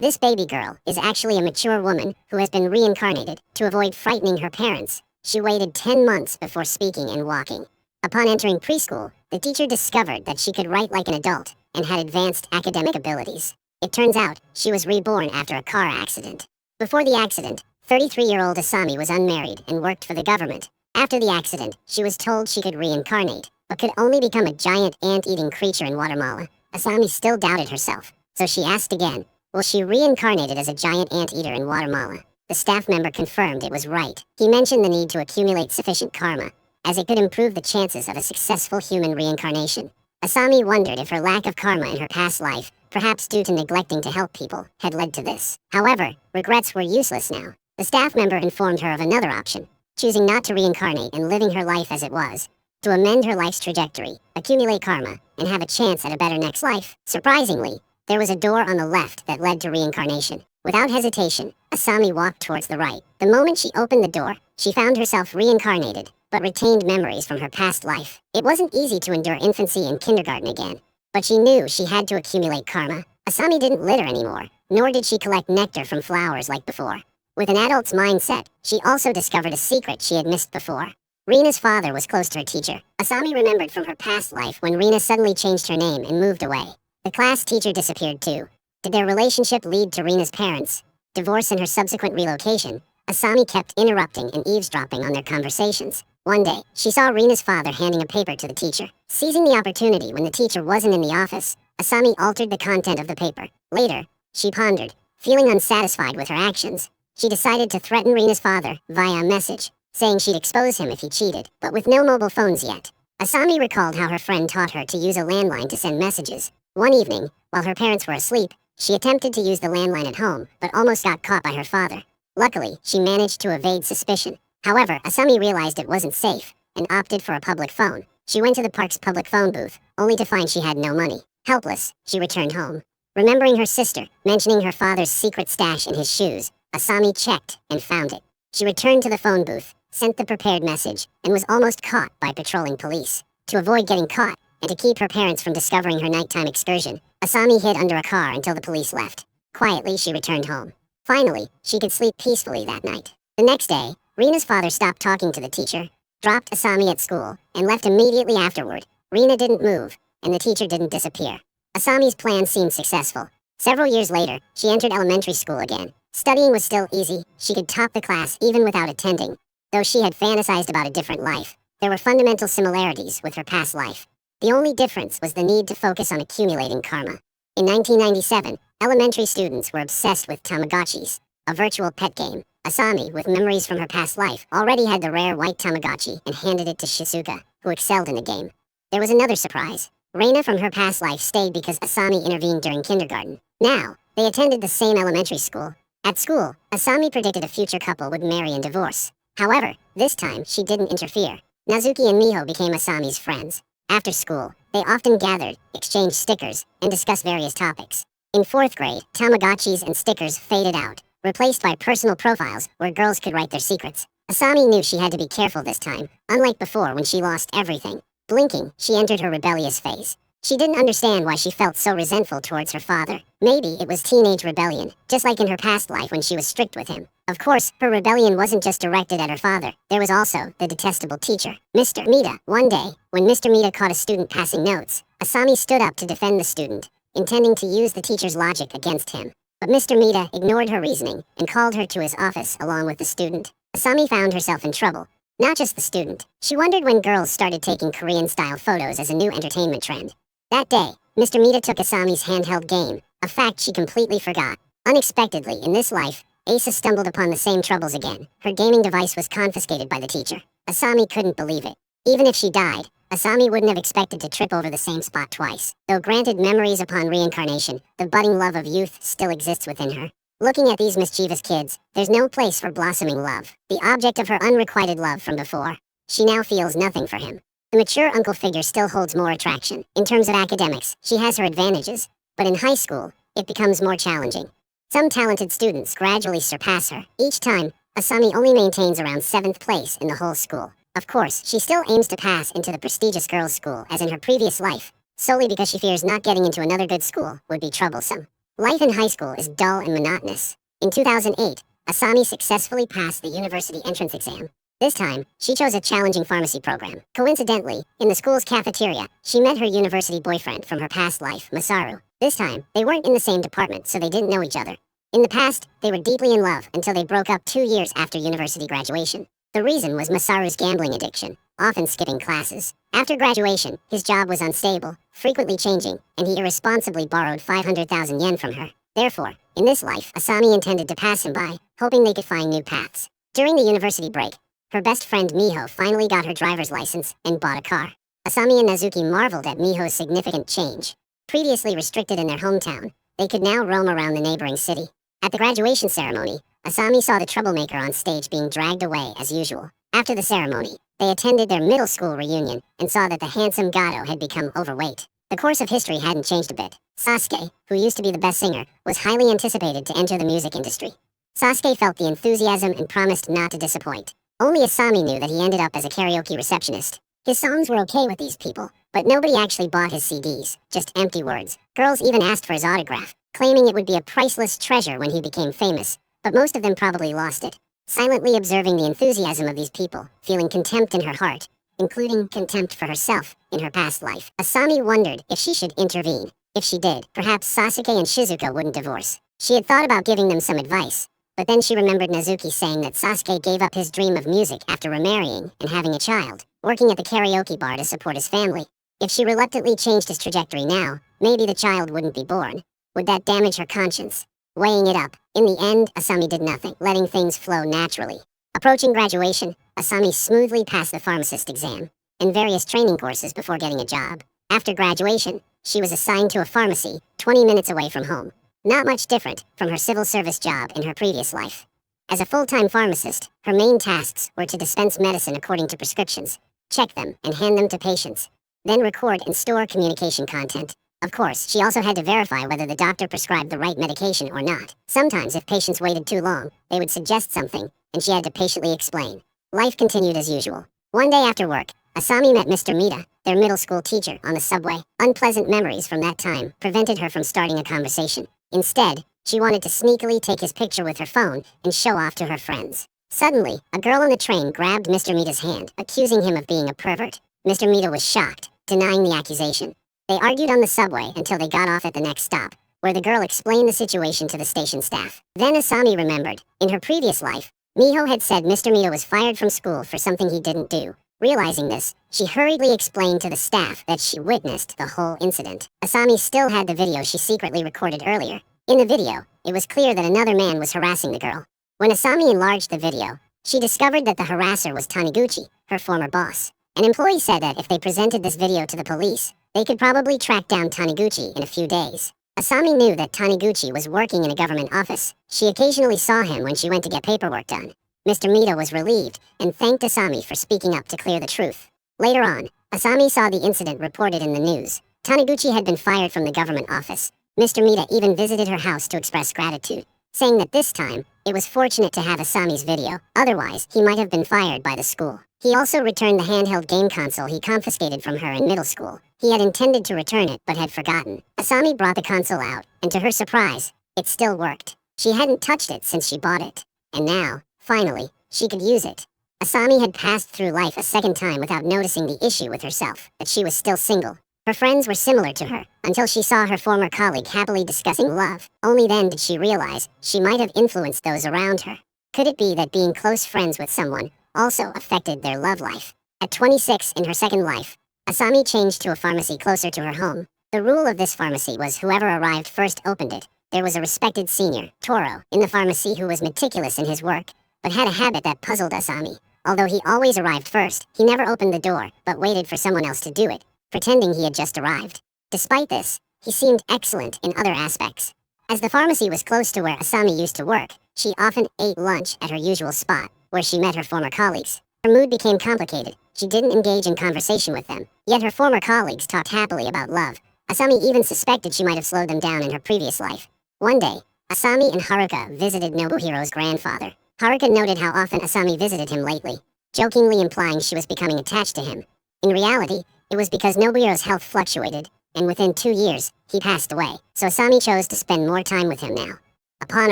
This baby girl is actually a mature woman who has been reincarnated to avoid frightening her parents. She waited 10 months before speaking and walking. Upon entering preschool, the teacher discovered that she could write like an adult and had advanced academic abilities. It turns out she was reborn after a car accident. Before the accident, 33-year-old Asami was unmarried and worked for the government. After the accident, she was told she could reincarnate, but could only become a giant ant-eating creature in Guatemala. Asami still doubted herself, so she asked again, will she reincarnated as a giant ant-eater in Guatemala? The staff member confirmed it was right. He mentioned the need to accumulate sufficient karma, as it could improve the chances of a successful human reincarnation. Asami wondered if her lack of karma in her past life, perhaps due to neglecting to help people, had led to this. However, regrets were useless now. The staff member informed her of another option, choosing not to reincarnate and living her life as it was, to amend her life's trajectory, accumulate karma, and have a chance at a better next life. Surprisingly, there was a door on the left that led to reincarnation. Without hesitation, Asami walked towards the right. The moment she opened the door, she found herself reincarnated, but retained memories from her past life. It wasn't easy to endure infancy and kindergarten again, but she knew she had to accumulate karma. Asami didn't litter anymore, nor did she collect nectar from flowers like before. With an adult's mindset, she also discovered a secret she had missed before. Rina's father was close to her teacher. Asami remembered from her past life when Rina suddenly changed her name and moved away. The class teacher disappeared too. Did their relationship lead to Rina's parents' divorce and her subsequent relocation? Asami kept interrupting and eavesdropping on their conversations. One day, she saw Rina's father handing a paper to the teacher. Seizing the opportunity when the teacher wasn't in the office, Asami altered the content of the paper. Later, she pondered, feeling unsatisfied with her actions. She decided to threaten Rina's father via a message, saying she'd expose him if he cheated, but with no mobile phones yet. Asami recalled how her friend taught her to use a landline to send messages. One evening, while her parents were asleep, she attempted to use the landline at home, but almost got caught by her father. Luckily, she managed to evade suspicion. However, Asami realized it wasn't safe, and opted for a public phone. She went to the park's public phone booth, only to find she had no money. Helpless, she returned home. Remembering her sister, mentioning her father's secret stash in his shoes, Asami checked and found it. She returned to the phone booth, sent the prepared message, and was almost caught by patrolling police. To avoid getting caught, and to keep her parents from discovering her nighttime excursion, Asami hid under a car until the police left. Quietly, she returned home. Finally, she could sleep peacefully that night. The next day, Rina's father stopped talking to the teacher, dropped Asami at school, and left immediately afterward. Rina didn't move, and the teacher didn't disappear. Asami's plan seemed successful. Several years later, she entered elementary school again. Studying was still easy. She could top the class even without attending. Though she had fantasized about a different life, there were fundamental similarities with her past life. The only difference was the need to focus on accumulating karma. In 1997, elementary students were obsessed with Tamagotchis, a virtual pet game. Asami, with memories from her past life, already had the rare white Tamagotchi and handed it to Shizuka, who excelled in the game. There was another surprise. Reina from her past life stayed because Asami intervened during kindergarten. Now, they attended the same elementary school. At school, Asami predicted a future couple would marry and divorce. However, this time she didn't interfere. Nazuki and Miho became Asami's friends. After school, they often gathered, exchanged stickers, and discussed various topics. In 4th grade, Tamagotchis and stickers faded out, replaced by personal profiles where girls could write their secrets. Asami knew she had to be careful this time, unlike before when she lost everything. Blinking, she entered her rebellious phase. She didn't understand why she felt so resentful towards her father. Maybe it was teenage rebellion, just like in her past life when she was strict with him. Of course, her rebellion wasn't just directed at her father. There was also the detestable teacher, Mr. Mita. One day, when Mr. Mita caught a student passing notes, Asami stood up to defend the student, intending to use the teacher's logic against him. But Mr. Mita ignored her reasoning and called her to his office along with the student. Asami found herself in trouble. Not just the student. She wondered when girls started taking Korean-style photos as a new entertainment trend. That day, Mr. Mita took Asami's handheld game, a fact she completely forgot. Unexpectedly, in this life, Asa stumbled upon the same troubles again. Her gaming device was confiscated by the teacher. Asami couldn't believe it. Even if she died, Asami wouldn't have expected to trip over the same spot twice. Though granted memories upon reincarnation, the budding love of youth still exists within her. Looking at these mischievous kids, there's no place for blossoming love, the object of her unrequited love from before. She now feels nothing for him. The mature uncle figure still holds more attraction. In terms of academics, she has her advantages, but in high school, it becomes more challenging. Some talented students gradually surpass her. Each time, Asami only maintains around 7th place in the whole school. Of course, she still aims to pass into the prestigious girls' school as in her previous life, solely because she fears not getting into another good school would be troublesome. Life in high school is dull and monotonous. In 2008, Asami successfully passed the university entrance exam. This time, she chose a challenging pharmacy program. Coincidentally, in the school's cafeteria, she met her university boyfriend from her past life, Masaru. This time, they weren't in the same department, so they didn't know each other. In the past, they were deeply in love until they broke up 2 years after university graduation. The reason was Masaru's gambling addiction, often skipping classes. After graduation, his job was unstable, frequently changing, and he irresponsibly borrowed 500,000 yen from her. Therefore, in this life, Asami intended to pass him by, hoping they could find new paths. During the university break, her best friend Miho finally got her driver's license and bought a car. Asami and Nazuki marveled at Miho's significant change. Previously restricted in their hometown, they could now roam around the neighboring city. At the graduation ceremony, Asami saw the troublemaker on stage being dragged away as usual. After the ceremony, they attended their middle school reunion and saw that the handsome Gato had become overweight. The course of history hadn't changed a bit. Sasuke, who used to be the best singer, was highly anticipated to enter the music industry. Sasuke felt the enthusiasm and promised not to disappoint. Only Asami knew that he ended up as a karaoke receptionist. His songs were okay with these people, but nobody actually bought his CDs, just empty words. Girls even asked for his autograph, claiming it would be a priceless treasure when he became famous, but most of them probably lost it. Silently observing the enthusiasm of these people, feeling contempt in her heart, including contempt for herself in her past life, Asami wondered if she should intervene. If she did, perhaps Sasuke and Shizuka wouldn't divorce. She had thought about giving them some advice, but then she remembered Nazuki saying that Sasuke gave up his dream of music after remarrying and having a child, working at the karaoke bar to support his family. If she reluctantly changed his trajectory now, maybe the child wouldn't be born. Would that damage her conscience? Weighing it up, in the end, Asami did nothing, letting things flow naturally. Approaching graduation, Asami smoothly passed the pharmacist exam and various training courses before getting a job. After graduation, she was assigned to a pharmacy 20 minutes away from home. Not much different from her civil service job in her previous life. As a full-time pharmacist, her main tasks were to dispense medicine according to prescriptions, check them, and hand them to patients, then record and store communication content. Of course, she also had to verify whether the doctor prescribed the right medication or not. Sometimes, if patients waited too long, they would suggest something, and she had to patiently explain. Life continued as usual. One day after work, Asami met Mr. Mita, their middle school teacher, on the subway. Unpleasant memories from that time prevented her from starting a conversation. Instead, she wanted to sneakily take his picture with her phone and show off to her friends. Suddenly, a girl on the train grabbed Mr. Mita's hand, accusing him of being a pervert. Mr. Mita was shocked, denying the accusation. They argued on the subway until they got off at the next stop, where the girl explained the situation to the station staff. Then Asami remembered, in her previous life, Miho had said Mr. Mita was fired from school for something he didn't do. Realizing this, she hurriedly explained to the staff that she witnessed the whole incident. Asami still had the video she secretly recorded earlier. In the video, it was clear that another man was harassing the girl. When Asami enlarged the video, she discovered that the harasser was Taniguchi, her former boss. An employee said that if they presented this video to the police, they could probably track down Taniguchi in a few days. Asami knew that Taniguchi was working in a government office. She occasionally saw him when she went to get paperwork done. Mr. Mita was relieved and thanked Asami for speaking up to clear the truth. Later on, Asami saw the incident reported in the news. Taniguchi had been fired from the government office. Mr. Mita even visited her house to express gratitude, saying that this time, it was fortunate to have Asami's video, otherwise he might have been fired by the school. He also returned the handheld game console he confiscated from her in middle school. He had intended to return it, but had forgotten. Asami brought the console out, and to her surprise, it still worked. She hadn't touched it since she bought it. And now, finally, she could use it. Asami had passed through life a second time without noticing the issue with herself, that she was still single. Her friends were similar to her, until she saw her former colleague happily discussing love. Only then did she realize she might have influenced those around her. Could it be that being close friends with someone also affected their love life? At 26 in her second life, Asami changed to a pharmacy closer to her home. The rule of this pharmacy was whoever arrived first opened it. There was a respected senior, Toro, in the pharmacy who was meticulous in his work, but had a habit that puzzled Asami. Although he always arrived first, he never opened the door, but waited for someone else to do it, pretending he had just arrived. Despite this, he seemed excellent in other aspects. As the pharmacy was close to where Asami used to work, she often ate lunch at her usual spot, where she met her former colleagues. Her mood became complicated. She didn't engage in conversation with them, yet her former colleagues talked happily about love. Asami even suspected she might have slowed them down in her previous life. One day, Asami and Haruka visited Nobuhiro's grandfather. Haruka noted how often Asami visited him lately, jokingly implying she was becoming attached to him. In reality, it was because Nobuhiro's health fluctuated, and within 2 years, he passed away, so Asami chose to spend more time with him now. Upon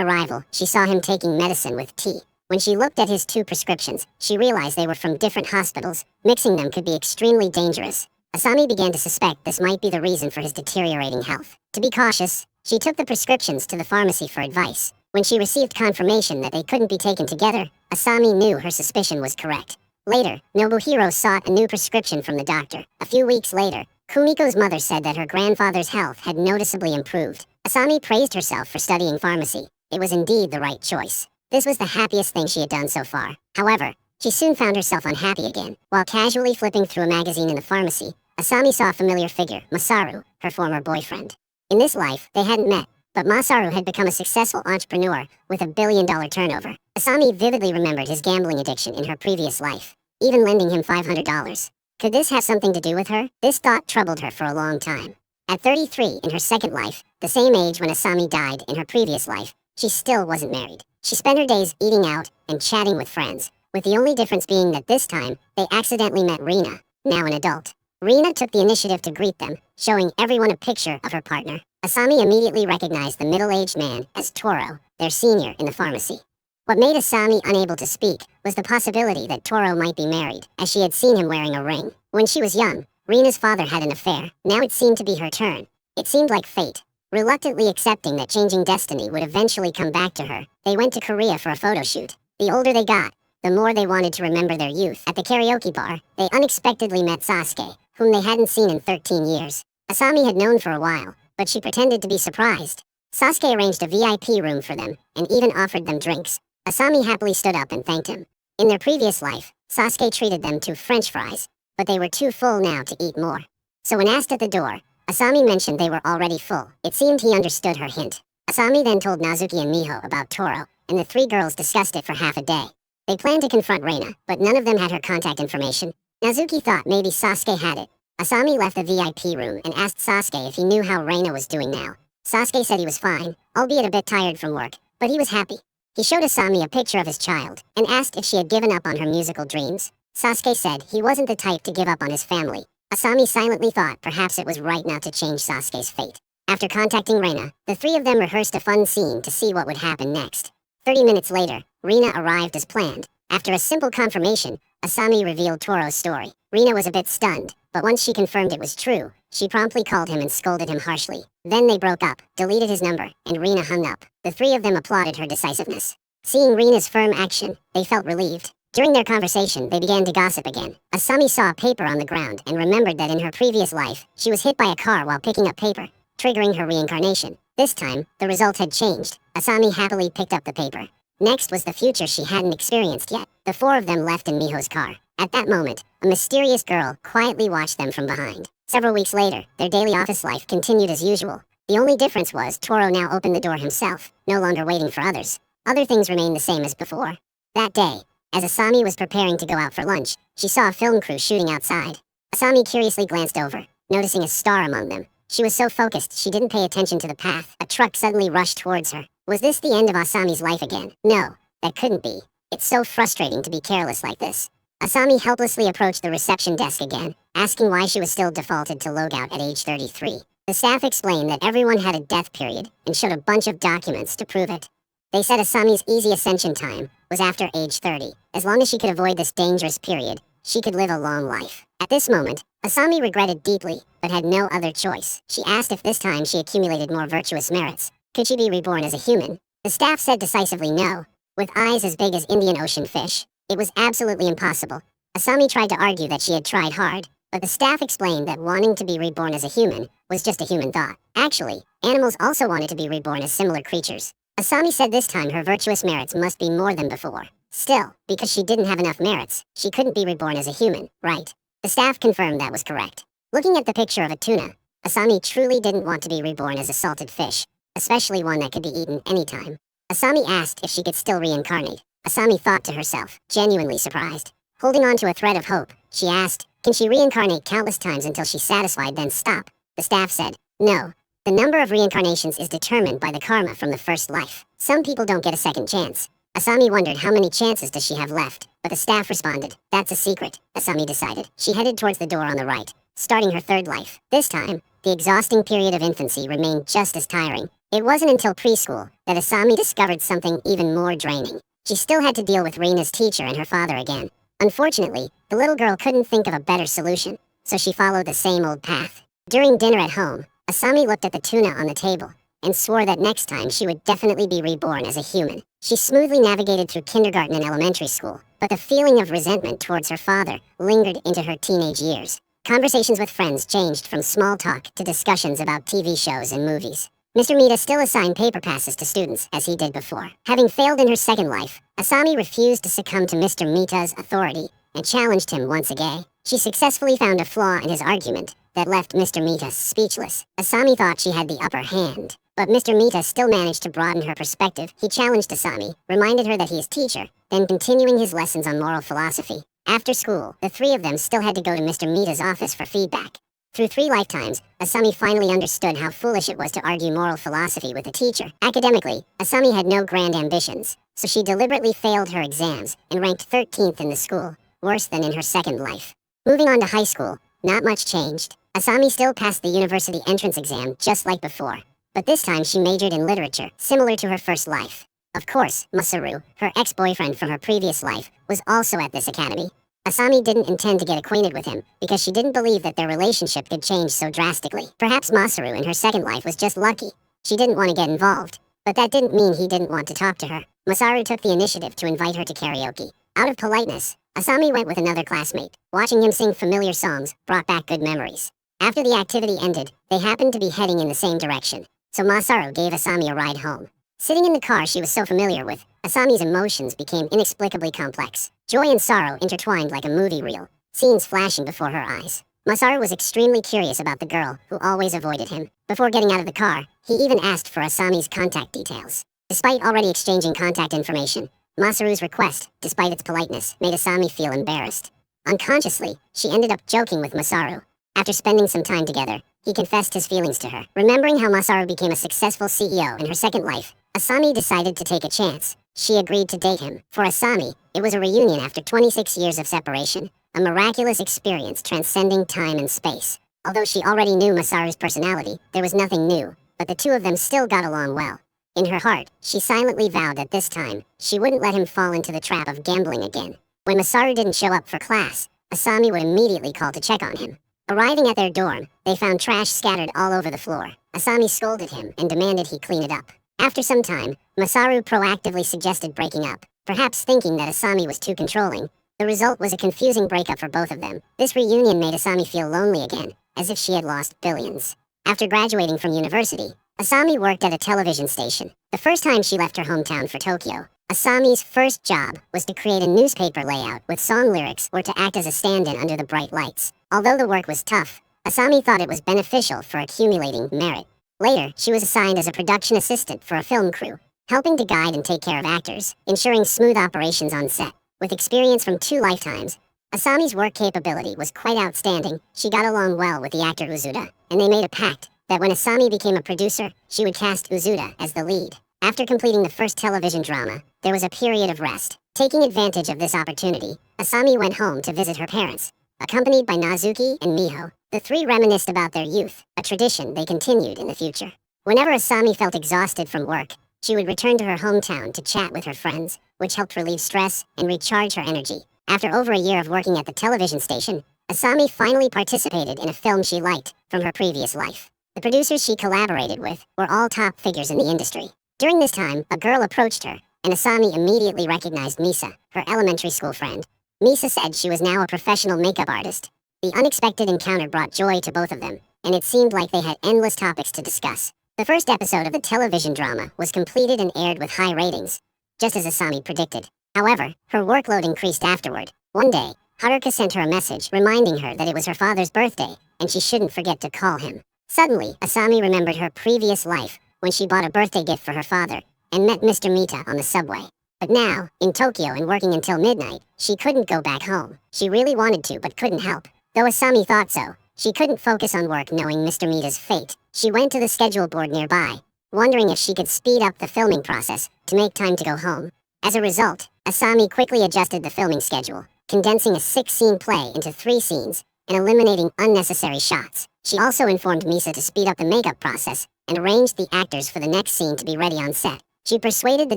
arrival, she saw him taking medicine with tea. When she looked at his 2 prescriptions, she realized they were from different hospitals. Mixing them could be extremely dangerous. Asami began to suspect this might be the reason for his deteriorating health. To be cautious, she took the prescriptions to the pharmacy for advice. When she received confirmation that they couldn't be taken together, Asami knew her suspicion was correct. Later, Nobuhiro sought a new prescription from the doctor. A few weeks later, Kumiko's mother said that her grandfather's health had noticeably improved. Asami praised herself for studying pharmacy. It was indeed the right choice. This was the happiest thing she had done so far. However, she soon found herself unhappy again. While casually flipping through a magazine in the pharmacy, Asami saw a familiar figure, Masaru, her former boyfriend. In this life, they hadn't met, but Masaru had become a successful entrepreneur with $1 billion turnover. Asami vividly remembered his gambling addiction in her previous life, even lending him $500. Could this have something to do with her? This thought troubled her for a long time. At 33, in her second life, the same age when Asami died in her previous life, she still wasn't married. She spent her days eating out and chatting with friends, with the only difference being that this time, they accidentally met Rina, now an adult. Rina took the initiative to greet them, showing everyone a picture of her partner. Asami immediately recognized the middle-aged man as Toro, their senior in the pharmacy. What made Asami unable to speak was the possibility that Toro might be married, as she had seen him wearing a ring. When she was young, Rina's father had an affair. Now it seemed to be her turn. It seemed like fate. Reluctantly accepting that changing destiny would eventually come back to her, they went to Korea for a photo shoot. The older they got, the more they wanted to remember their youth. At the karaoke bar, they unexpectedly met Sasuke, whom they hadn't seen in 13 years. Asami had known for a while, but she pretended to be surprised. Sasuke arranged a VIP room for them, and even offered them drinks. Asami happily stood up and thanked him. In their previous life, Sasuke treated them to French fries, but they were too full now to eat more. So when asked at the door, Asami mentioned they were already full. It seemed he understood her hint. Asami then told Nazuki and Miho about Toro, and the 3 girls discussed it for half a day. They planned to confront Reina, but none of them had her contact information. Nazuki thought maybe Sasuke had it. Asami left the VIP room and asked Sasuke if he knew how Reina was doing now. Sasuke said he was fine, albeit a bit tired from work, but he was happy. He showed Asami a picture of his child, and asked if she had given up on her musical dreams. Sasuke said he wasn't the type to give up on his family. Asami silently thought perhaps it was right now to change Sasuke's fate. After contacting Reina, the 3 of them rehearsed a fun scene to see what would happen next. 30 minutes later, Rina arrived as planned. After a simple confirmation, Asami revealed Toro's story. Rina was a bit stunned, but once she confirmed it was true, she promptly called him and scolded him harshly. Then they broke up, deleted his number, and Rina hung up. The 3 of them applauded her decisiveness. Seeing Rina's firm action, they felt relieved. During their conversation, they began to gossip again. Asami saw a paper on the ground and remembered that in her previous life, she was hit by a car while picking up paper, triggering her reincarnation. This time, the result had changed. Asami happily picked up the paper. Next was the future she hadn't experienced yet. The 4 of them left in Miho's car. At that moment, a mysterious girl quietly watched them from behind. Several weeks later, their daily office life continued as usual. The only difference was Toro now opened the door himself, no longer waiting for others. Other things remained the same as before. That day, as Asami was preparing to go out for lunch, she saw a film crew shooting outside. Asami curiously glanced over, noticing a star among them. She was so focused she didn't pay attention to the path. A truck suddenly rushed towards her. Was this the end of Asami's life again? No, that couldn't be. It's so frustrating to be careless like this. Asami helplessly approached the reception desk again, asking why she was still defaulted to logout at age 33. The staff explained that everyone had a death period and showed a bunch of documents to prove it. They said Asami's easy ascension time was after age 30. As long as she could avoid this dangerous period, she could live a long life. At this moment, Asami regretted deeply, but had no other choice. She asked if this time she accumulated more virtuous merits. Could she be reborn as a human? The staff said decisively no. With eyes as big as Indian Ocean fish, it was absolutely impossible. Asami tried to argue that she had tried hard, but the staff explained that wanting to be reborn as a human was just a human thought. Actually, animals also wanted to be reborn as similar creatures. Asami said this time her virtuous merits must be more than before. Still, because she didn't have enough merits, she couldn't be reborn as a human, right? The staff confirmed that was correct. Looking at the picture of a tuna, Asami truly didn't want to be reborn as a salted fish, especially one that could be eaten anytime. Asami asked if she could still reincarnate. Asami thought to herself, genuinely surprised. Holding on to a thread of hope, she asked, can she reincarnate countless times until she's satisfied then stop? The staff said, no. The number of reincarnations is determined by the karma from the first life. Some people don't get a second chance. Asami wondered how many chances does she have left, but the staff responded, that's a secret. Asami decided. She headed towards the door on the right, starting her third life. This time, the the exhausting period of infancy remained just as tiring. It wasn't until preschool that Asami discovered something even more draining. She still had to deal with Reina's teacher and her father again. Unfortunately, the little girl couldn't think of a better solution, so she followed the same old path. During dinner at home, Asami looked at the tuna on the table and swore that next time she would definitely be reborn as a human. She smoothly navigated through kindergarten and elementary school, but the feeling of resentment towards her father lingered into her teenage years. Conversations with friends changed from small talk to discussions about TV shows and movies. Mr. Mita still assigned paper passes to students, as he did before. Having failed in her second life, Asami refused to succumb to Mr. Mita's authority and challenged him once again. She successfully found a flaw in his argument that left Mr. Mita speechless. Asami thought she had the upper hand, but Mr. Mita still managed to broaden her perspective. He challenged Asami, reminded her that he is teacher, then continuing his lessons on moral philosophy. After school, the three of them still had to go to Mr. Mita's office for feedback. Through 3 lifetimes, Asami finally understood how foolish it was to argue moral philosophy with a teacher. Academically, Asami had no grand ambitions, so she deliberately failed her exams and ranked 13th in the school, worse than in her second life. Moving on to high school, not much changed. Asami still passed the university entrance exam just like before, but this time she majored in literature, similar to her first life. Of course, Masaru, her ex-boyfriend from her previous life, was also at this academy. Asami didn't intend to get acquainted with him because she didn't believe that their relationship could change so drastically. Perhaps Masaru in her second life was just lucky. She didn't want to get involved, but that didn't mean he didn't want to talk to her. Masaru took the initiative to invite her to karaoke. Out of politeness, Asami went with another classmate. Watching him sing familiar songs brought back good memories. After the activity ended, they happened to be heading in the same direction, so Masaru gave Asami a ride home. Sitting in the car she was so familiar with, Asami's emotions became inexplicably complex. Joy and sorrow intertwined like a movie reel, scenes flashing before her eyes. Masaru was extremely curious about the girl who always avoided him. Before getting out of the car, he even asked for Asami's contact details. Despite already exchanging contact information, Masaru's request, despite its politeness, made Asami feel embarrassed. Unconsciously, she ended up joking with Masaru. After spending some time together, he confessed his feelings to her. Remembering how Masaru became a successful CEO in her second life, Asami decided to take a chance. She agreed to date him. For Asami, it was a reunion after 26 years of separation, a miraculous experience transcending time and space. Although she already knew Masaru's personality, there was nothing new, but the two of them still got along well. In her heart, she silently vowed that this time, she wouldn't let him fall into the trap of gambling again. When Masaru didn't show up for class, Asami would immediately call to check on him. Arriving at their dorm, they found trash scattered all over the floor. Asami scolded him and demanded he clean it up. After some time, Masaru proactively suggested breaking up, perhaps thinking that Asami was too controlling. The result was a confusing breakup for both of them. This reunion made Asami feel lonely again, as if she had lost billions. After graduating from university, Asami worked at a television station. The first time she left her hometown for Tokyo, Asami's first job was to create a newspaper layout with song lyrics or to act as a stand-in under the bright lights. Although the work was tough, Asami thought it was beneficial for accumulating merit. Later, she was assigned as a production assistant for a film crew, helping to guide and take care of actors, ensuring smooth operations on set. With experience from 2 lifetimes, Asami's work capability was quite outstanding. She got along well with the actor Uzuda, and they made a pact that when Asami became a producer, she would cast Uzuda as the lead. After completing the first television drama, there was a period of rest. Taking advantage of this opportunity, Asami went home to visit her parents. Accompanied by Nazuki and Miho, the 3 reminisced about their youth, a tradition they continued in the future. Whenever Asami felt exhausted from work, she would return to her hometown to chat with her friends, which helped relieve stress and recharge her energy. After over a year of working at the television station, Asami finally participated in a film she liked from her previous life. The producers she collaborated with were all top figures in the industry. During this time, a girl approached her, and Asami immediately recognized Misa, her elementary school friend. Misa said she was now a professional makeup artist. The unexpected encounter brought joy to both of them, and it seemed like they had endless topics to discuss. The first episode of the television drama was completed and aired with high ratings, just as Asami predicted. However, her workload increased afterward. One day, Haruka sent her a message reminding her that it was her father's birthday, and she shouldn't forget to call him. Suddenly, Asami remembered her previous life when she bought a birthday gift for her father and met Mr. Mita on the subway. But now, in Tokyo and working until midnight, she couldn't go back home. She really wanted to but couldn't help. Though Asami thought so, she couldn't focus on work knowing Mr. Mita's fate. She went to the schedule board nearby, wondering if she could speed up the filming process to make time to go home. As a result, Asami quickly adjusted the filming schedule, condensing a 6-scene play into 3 scenes and eliminating unnecessary shots. She also informed Misa to speed up the makeup process and arranged the actors for the next scene to be ready on set. She persuaded the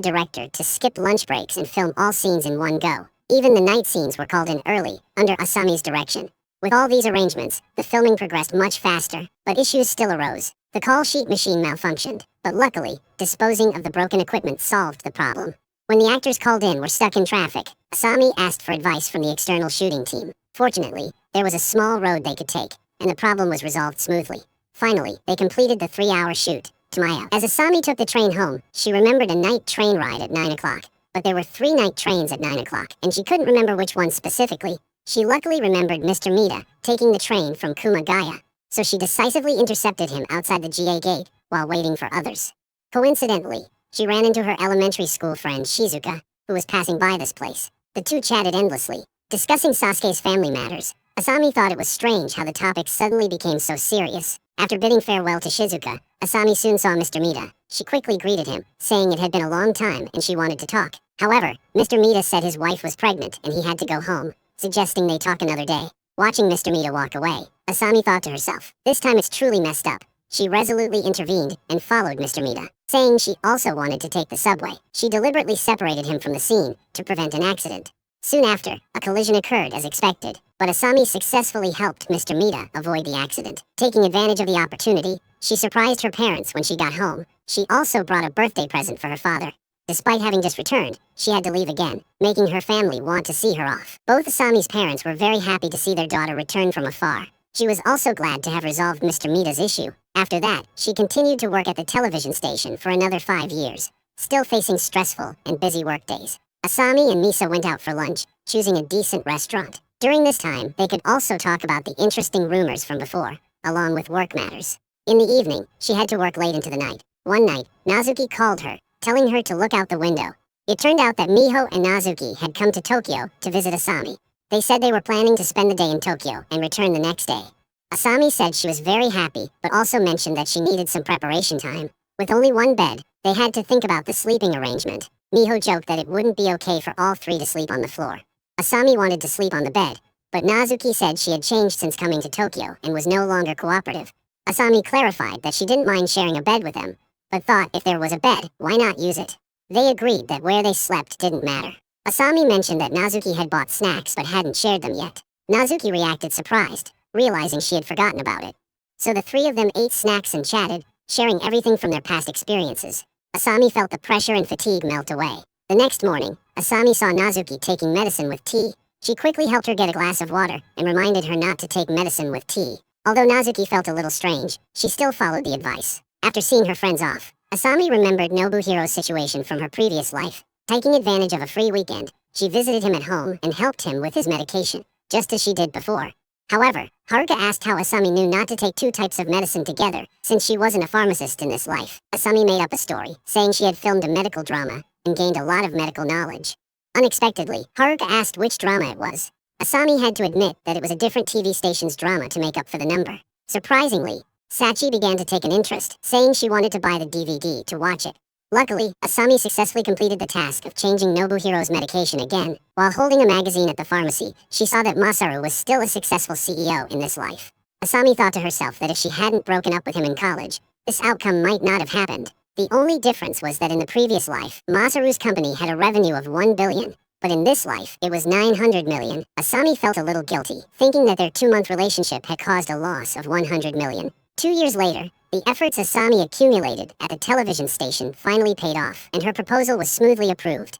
director to skip lunch breaks and film all scenes in one go. Even the night scenes were called in early, under Asami's direction. With all these arrangements, the filming progressed much faster, but issues still arose. The call sheet machine malfunctioned, but luckily, disposing of the broken equipment solved the problem. When the actors called in were stuck in traffic, Asami asked for advice from the external shooting team. Fortunately, there was a small road they could take, and the problem was resolved smoothly. Finally, they completed the 3-hour shoot. Tamaya. As Asami took the train home, she remembered a night train ride at 9 o'clock. But there were 3 night trains at 9 o'clock, and she couldn't remember which one specifically. She luckily remembered Mr. Mita taking the train from Kumagaya, so she decisively intercepted him outside the GA gate while waiting for others. Coincidentally, she ran into her elementary school friend Shizuka, who was passing by this place. The two chatted endlessly, discussing Sasuke's family matters. Asami thought it was strange how the topic suddenly became so serious. After bidding farewell to Shizuka, Asami soon saw Mr. Mita. She quickly greeted him, saying it had been a long time and she wanted to talk. However, Mr. Mita said his wife was pregnant and he had to go home, suggesting they talk another day. Watching Mr. Mita walk away, Asami thought to herself, this time it's truly messed up. She resolutely intervened and followed Mr. Mita, saying she also wanted to take the subway. She deliberately separated him from the scene to prevent an accident. Soon after, a collision occurred as expected, but Asami successfully helped Mr. Mita avoid the accident. Taking advantage of the opportunity, she surprised her parents when she got home. She also brought a birthday present for her father. Despite having just returned, she had to leave again, making her family want to see her off. Both Asami's parents were very happy to see their daughter return from afar. She was also glad to have resolved Mr. Mita's issue. After that, she continued to work at the television station for another 5 years, still facing stressful and busy workdays. Asami and Misa went out for lunch, choosing a decent restaurant. During this time, they could also talk about the interesting rumors from before, along with work matters. In the evening, she had to work late into the night. One night, Nazuki called her, telling her to look out the window. It turned out that Miho and Nazuki had come to Tokyo to visit Asami. They said they were planning to spend the day in Tokyo and return the next day. Asami said she was very happy, but also mentioned that she needed some preparation time. With only one bed, they had to think about the sleeping arrangement. Miho joked that it wouldn't be okay for all 3 to sleep on the floor. Asami wanted to sleep on the bed, but Nazuki said she had changed since coming to Tokyo and was no longer cooperative. Asami clarified that she didn't mind sharing a bed with them, but thought if there was a bed, why not use it? They agreed that where they slept didn't matter. Asami mentioned that Nazuki had bought snacks but hadn't shared them yet. Nazuki reacted surprised, realizing she had forgotten about it. So the 3 of them ate snacks and chatted, sharing everything from their past experiences. Asami felt the pressure and fatigue melt away. The next morning, Asami saw Nazuki taking medicine with tea. She quickly helped her get a glass of water and reminded her not to take medicine with tea. Although Nazuki felt a little strange, she still followed the advice. After seeing her friends off, Asami remembered Nobuhiro's situation from her previous life. Taking advantage of a free weekend, she visited him at home and helped him with his medication, just as she did before. However, Haruka asked how Asami knew not to take 2 types of medicine together, since she wasn't a pharmacist in this life. Asami made up a story, saying she had filmed a medical drama and gained a lot of medical knowledge. Unexpectedly, Haruka asked which drama it was. Asami had to admit that it was a different TV station's drama to make up for the number. Surprisingly, Sachi began to take an interest, saying she wanted to buy the DVD to watch it. Luckily, Asami successfully completed the task of changing Nobuhiro's medication again. While holding a magazine at the pharmacy, she saw that Masaru was still a successful CEO in this life. Asami thought to herself that if she hadn't broken up with him in college, this outcome might not have happened. The only difference was that in the previous life, Masaru's company had a revenue of 1 billion, but in this life, it was 900 million. Asami felt a little guilty, thinking that their 2-month relationship had caused a loss of 100 million. 2 years later, the efforts Asami accumulated at the television station finally paid off, and her proposal was smoothly approved.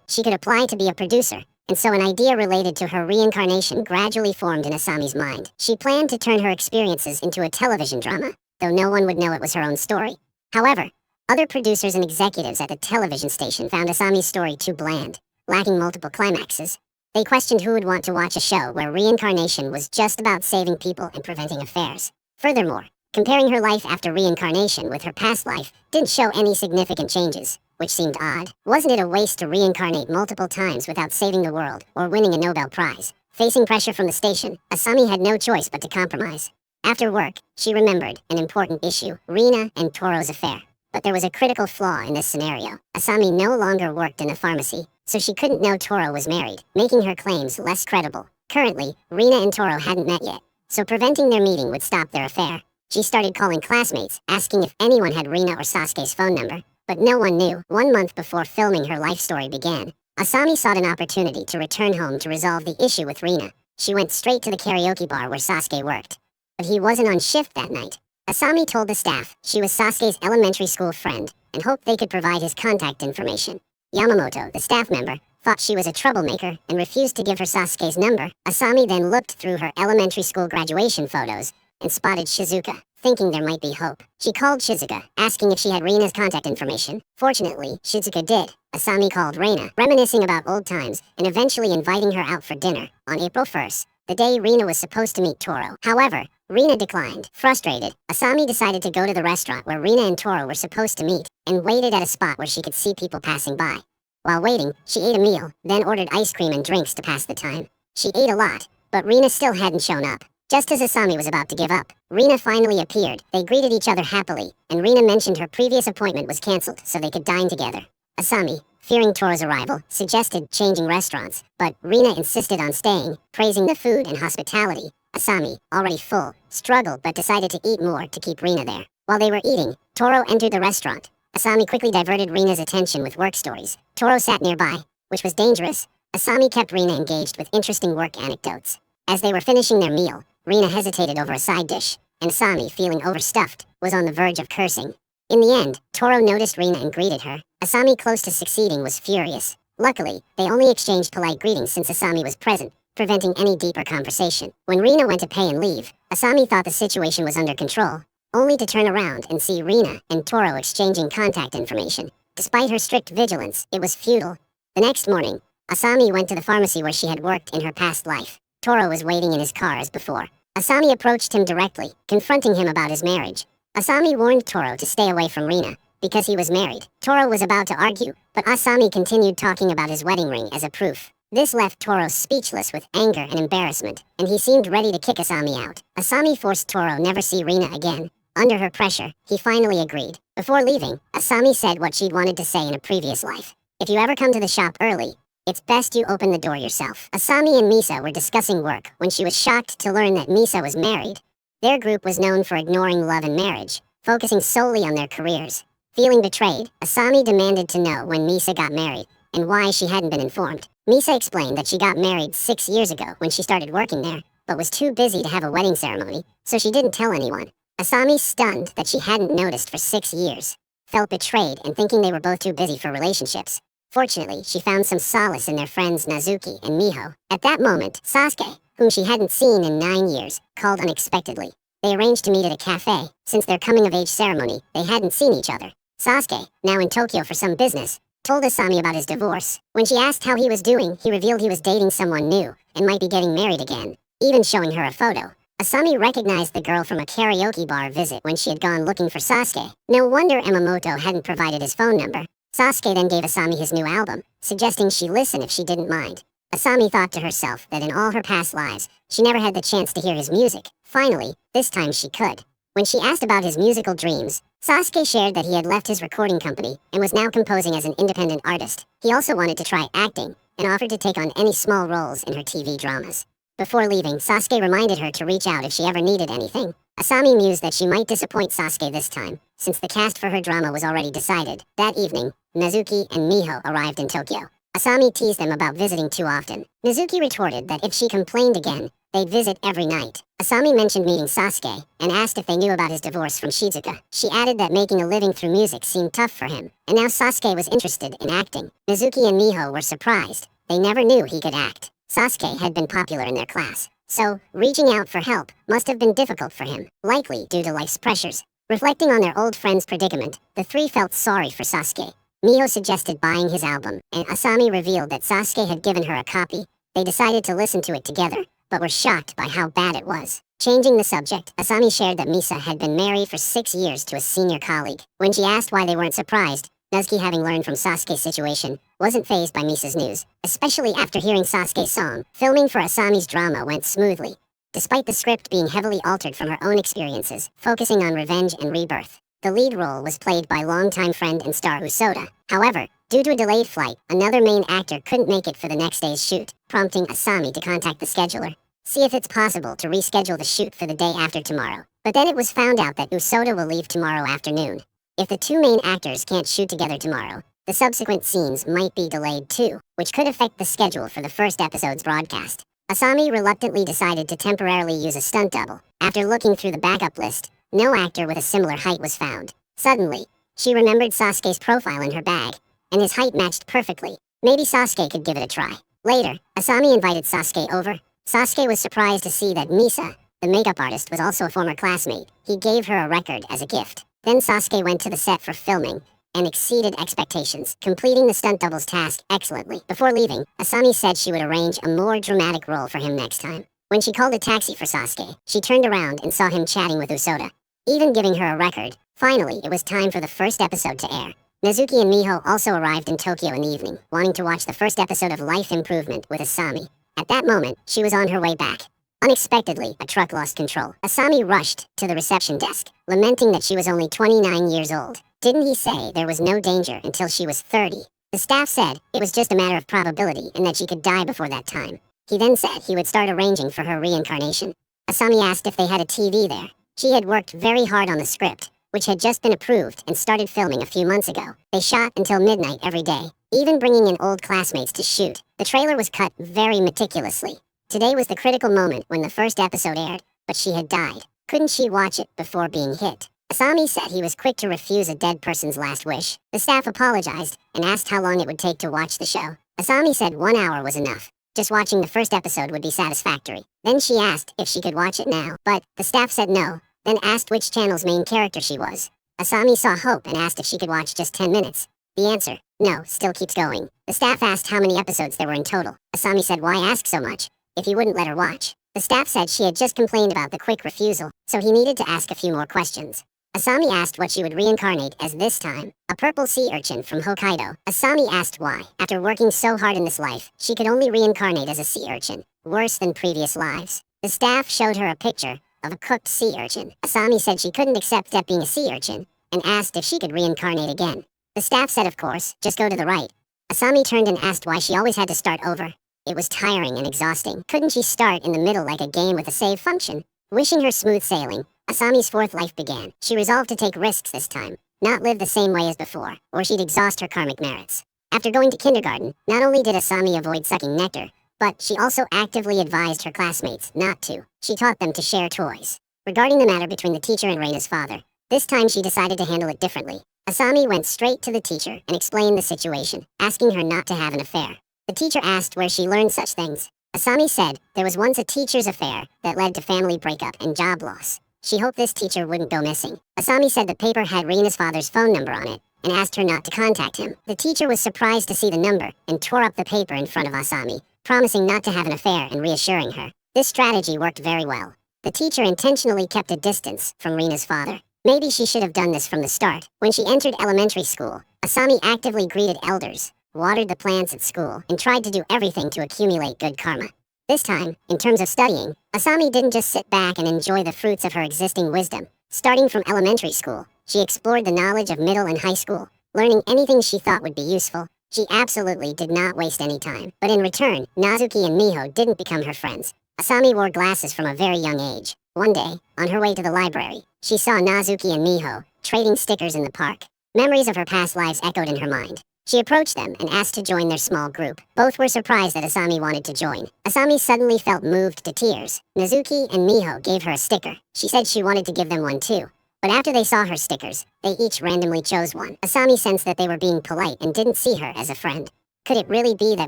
She could apply to be a producer, and so an idea related to her reincarnation gradually formed in Asami's mind. She planned to turn her experiences into a television drama, though no one would know it was her own story. However, other producers and executives at the television station found Asami's story too bland, lacking multiple climaxes. They questioned who would want to watch a show where reincarnation was just about saving people and preventing affairs. Furthermore, comparing her life after reincarnation with her past life didn't show any significant changes, which seemed odd. Wasn't it a waste to reincarnate multiple times without saving the world or winning a Nobel Prize? Facing pressure from the station, Asami had no choice but to compromise. After work, she remembered an important issue, Rina and Toro's affair. But there was a critical flaw in this scenario. Asami no longer worked in a pharmacy, so she couldn't know Toro was married, making her claims less credible. Currently, Rina and Toro hadn't met yet, so preventing their meeting would stop their affair. She started calling classmates, asking if anyone had Rina or Sasuke's phone number, but no one knew. 1 month before filming her life story began, Asami sought an opportunity to return home to resolve the issue with Rina. She went straight to the karaoke bar where Sasuke worked. But he wasn't on shift that night. Asami told the staff she was Sasuke's elementary school friend and hoped they could provide his contact information. Yamamoto, the staff member, thought she was a troublemaker and refused to give her Sasuke's number. Asami then looked through her elementary school graduation photos and spotted Shizuka, thinking there might be hope. She called Shizuka, asking if she had Rina's contact information. Fortunately, Shizuka did. Asami called Rina, reminiscing about old times, and eventually inviting her out for dinner on April 1st, the day Rina was supposed to meet Toro. However, Rina declined. Frustrated, Asami decided to go to the restaurant where Rina and Toro were supposed to meet, and waited at a spot where she could see people passing by. While waiting, she ate a meal, then ordered ice cream and drinks to pass the time. She ate a lot, but Rina still hadn't shown up. Just as Asami was about to give up, Rina finally appeared. They greeted each other happily, and Rina mentioned her previous appointment was cancelled so they could dine together. Asami, fearing Toro's arrival, suggested changing restaurants, but Rina insisted on staying, praising the food and hospitality. Asami, already full, struggled but decided to eat more to keep Rina there. While they were eating, Toro entered the restaurant. Asami quickly diverted Rina's attention with work stories. Toro sat nearby, which was dangerous. Asami kept Rina engaged with interesting work anecdotes. As they were finishing their meal, Rina hesitated over a side dish, and Asami, feeling overstuffed, was on the verge of cursing. In the end, Toro noticed Rina and greeted her. Asami, close to succeeding, was furious. Luckily, they only exchanged polite greetings since Asami was present, preventing any deeper conversation. When Rina went to pay and leave, Asami thought the situation was under control, only to turn around and see Rina and Toro exchanging contact information. Despite her strict vigilance, it was futile. The next morning, Asami went to the pharmacy where she had worked in her past life. Toro was waiting in his car as before. Asami approached him directly, confronting him about his marriage. Asami warned Toro to stay away from Rina, because he was married. Toro was about to argue, but Asami continued talking about his wedding ring as a proof. This left Toro speechless with anger and embarrassment, and he seemed ready to kick Asami out. Asami forced Toro never see Rina again. Under her pressure, he finally agreed. Before leaving, Asami said what she'd wanted to say in a previous life. If you ever come to the shop early, it's best you open the door yourself. Asami and Misa were discussing work when she was shocked to learn that Misa was married. Their group was known for ignoring love and marriage, focusing solely on their careers. Feeling betrayed, Asami demanded to know when Misa got married, and why she hadn't been informed. Misa explained that she got married 6 years ago when she started working there, but was too busy to have a wedding ceremony, so she didn't tell anyone. Asami, stunned that she hadn't noticed for 6 years, felt betrayed and thinking they were both too busy for relationships. Fortunately, she found some solace in their friends Nazuki and Miho. At that moment, Sasuke, whom she hadn't seen in 9 years, called unexpectedly. They arranged to meet at a cafe. Since their coming-of-age ceremony, they hadn't seen each other. Sasuke, now in Tokyo for some business, told Asami about his divorce. When she asked how he was doing, he revealed he was dating someone new and might be getting married again, even showing her a photo. Asami recognized the girl from a karaoke bar visit when she had gone looking for Sasuke. No wonder Yamamoto hadn't provided his phone number. Sasuke then gave Asami his new album, suggesting she listen if she didn't mind. Asami thought to herself that in all her past lives, she never had the chance to hear his music. Finally, this time she could. When she asked about his musical dreams, Sasuke shared that he had left his recording company and was now composing as an independent artist. He also wanted to try acting, and offered to take on any small roles in her TV dramas. Before leaving, Sasuke reminded her to reach out if she ever needed anything. Asami mused that she might disappoint Sasuke this time, since the cast for her drama was already decided. That evening, Nazuki and Miho arrived in Tokyo. Asami teased them about visiting too often. Nazuki retorted that if she complained again, they'd visit every night. Asami mentioned meeting Sasuke, and asked if they knew about his divorce from Shizuka. She added that making a living through music seemed tough for him, and now Sasuke was interested in acting. Nazuki and Miho were surprised. They never knew he could act. Sasuke had been popular in their class, so reaching out for help must have been difficult for him, likely due to life's pressures. Reflecting on their old friend's predicament, the three felt sorry for Sasuke. Miho suggested buying his album, and Asami revealed that Sasuke had given her a copy. They decided to listen to it together, but were shocked by how bad it was. Changing the subject, Asami shared that Misa had been married for 6 years to a senior colleague. When she asked why they weren't surprised, Nazuki, having learned from Sasuke's situation, wasn't fazed by Misa's news, especially after hearing Sasuke's song. Filming for Asami's drama went smoothly, despite the script being heavily altered from her own experiences, focusing on revenge and rebirth. The lead role was played by longtime friend and star Usoda. However, due to a delayed flight, another main actor couldn't make it for the next day's shoot, prompting Asami to contact the scheduler. see if it's possible to reschedule the shoot for the day after tomorrow. But then it was found out that Usoda will leave tomorrow afternoon. If the two main actors can't shoot together tomorrow, the subsequent scenes might be delayed too, which could affect the schedule for the first episode's broadcast. Asami reluctantly decided to temporarily use a stunt double. After looking through the backup list, no actor with a similar height was found. Suddenly, she remembered Sasuke's profile in her bag, and his height matched perfectly. Maybe Sasuke could give it a try. Later, Asami invited Sasuke over. Sasuke was surprised to see that Misa, the makeup artist, was also a former classmate. He gave her a record as a gift. Then Sasuke went to the set for filming and exceeded expectations, completing the stunt double's task excellently. Before leaving, Asami said she would arrange a more dramatic role for him next time. When she called a taxi for Sasuke, she turned around and saw him chatting with Usoda, even giving her a record. Finally, it was time for the first episode to air. Nezuki and Miho also arrived in Tokyo in the evening, wanting to watch the first episode of Life Improvement with Asami. At that moment, she was on her way back. Unexpectedly, a truck lost control. Asami rushed to the reception desk, lamenting that she was only 29 years old. Didn't he say there was no danger until she was 30? The staff said it was just a matter of probability and that she could die before that time. He then said he would start arranging for her reincarnation. Asami asked if they had a TV there. She had worked very hard on the script, which had just been approved and started filming a few months ago. They shot until midnight every day, even bringing in old classmates to shoot. The trailer was cut very meticulously. Today was the critical moment when the first episode aired, but she had died. Couldn't she watch it before being hit? Asami said he was quick to refuse a dead person's last wish. The staff apologized and asked how long it would take to watch the show. Asami said 1 hour was enough. Just watching the first episode would be satisfactory. Then she asked if she could watch it now, but the staff said no, then asked which channel's main character she was. Asami saw hope and asked if she could watch just 10 minutes. The answer, no, still keeps going. The staff asked how many episodes there were in total. Asami said why ask so much if he wouldn't let her watch. The staff said she had just complained about the quick refusal, so he needed to ask a few more questions. Asami asked what she would reincarnate as this time, a purple sea urchin from Hokkaido. Asami asked why, after working so hard in this life, she could only reincarnate as a sea urchin, worse than previous lives. The staff showed her a picture of a cooked sea urchin. Asami said she couldn't accept that being a sea urchin, and asked if she could reincarnate again. The staff said of course, just go to the right. Asami turned and asked why she always had to start over. It was tiring and exhausting. Couldn't she start in the middle like a game with a save function? Wishing her smooth sailing, Asami's fourth life began. She resolved to take risks this time, not live the same way as before, or she'd exhaust her karmic merits. After going to kindergarten, not only did Asami avoid sucking nectar, but she also actively advised her classmates not to. She taught them to share toys. Regarding the matter between the teacher and Reina's father, this time she decided to handle it differently. Asami went straight to the teacher and explained the situation, asking her not to have an affair. The teacher asked where she learned such things. Asami said there was once a teacher's affair that led to family breakup and job loss. She hoped this teacher wouldn't go missing. Asami said the paper had Reina's father's phone number on it and asked her not to contact him. The teacher was surprised to see the number and tore up the paper in front of Asami, promising not to have an affair and reassuring her. This strategy worked very well. The teacher intentionally kept a distance from Reina's father. Maybe she should have done this from the start. When she entered elementary school, Asami actively greeted elders, watered the plants at school, and tried to do everything to accumulate good karma. This time, in terms of studying, Asami didn't just sit back and enjoy the fruits of her existing wisdom. Starting from elementary school, she explored the knowledge of middle and high school, learning anything she thought would be useful. She absolutely did not waste any time. But in return, Nezuki and Miho didn't become her friends. Asami wore glasses from a very young age. One day, on her way to the library, she saw Nezuki and Miho trading stickers in the park. Memories of her past lives echoed in her mind. She approached them and asked to join their small group. Both were surprised that Asami wanted to join. Asami suddenly felt moved to tears. Nezuki and Miho gave her a sticker. She said she wanted to give them one too. But after they saw her stickers, they each randomly chose one. Asami sensed that they were being polite and didn't see her as a friend. Could it really be that